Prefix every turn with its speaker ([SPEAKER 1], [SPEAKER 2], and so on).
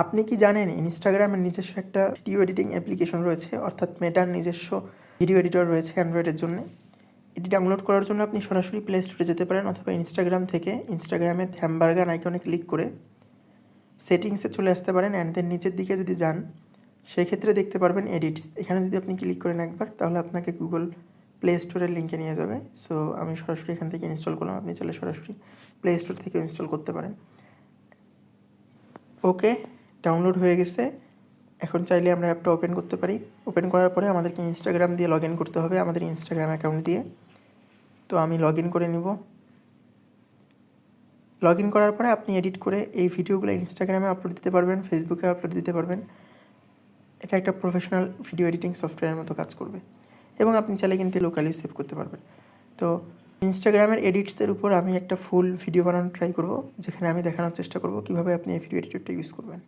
[SPEAKER 1] আপনি কি জানেন ইনস্টাগ্রামের নিজস্ব একটা ভিডিও এডিটিং অ্যাপ্লিকেশন রয়েছে, অর্থাৎ মেটার নিজস্ব ভিডিও এডিটর রয়েছে অ্যান্ড্রয়েডের জন্য। এটি ডাউনলোড করার জন্য আপনি সরাসরি প্লে স্টোরে যেতে পারেন, অথবা ইনস্টাগ্রাম থেকে ইনস্টাগ্রামের হ্যামবার্গার আইকনে ক্লিক করে সেটিংসে চলে আসতে পারেন। অ্যান্ড দেন নিচের দিকে যদি যান, সেক্ষেত্রে দেখতে পারবেন এডিটস। এখানে যদি আপনি ক্লিক করেন একবার, তাহলে আপনাকে গুগল প্লে স্টোরের লিঙ্কে নিয়ে যাবে। সো আমি সরাসরি এখান থেকে ইনস্টল করলাম, আপনি চাইলে সরাসরি প্লে স্টোর থেকে ইনস্টল করতে পারেন। ওকে, ডাউনলোড হয়ে গেছে। এখন চাইলে আমরা অ্যাপটা ওপেন করতে পারি। ওপেন করার পরে আমাদেরকে ইনস্টাগ্রাম দিয়ে লগ ইন করতে হবে, আমাদের ইনস্টাগ্রাম অ্যাকাউন্ট দিয়ে। তো আমি লগ ইন করে নিব। লগ ইন করার পরে আপনি এডিট করে এই ভিডিওগুলো ইনস্টাগ্রামে আপলোড দিতে পারবেন, ফেসবুকে আপলোড দিতে পারবেন। এটা একটা প্রফেশনাল ভিডিও এডিটিং সফটওয়্যারের মতো কাজ করবে, এবং আপনি চাইলে কিন্তু লোকালি সেভ করতে পারবেন। তো ইনস্টাগ্রামের এডিটসের উপর আমি একটা ফুল ভিডিও বানানোর ট্রাই করব, যেখানে আমি দেখানোর চেষ্টা করব কীভাবে আপনি এই ভিডিও এডিটরটা ইউজ করবেন।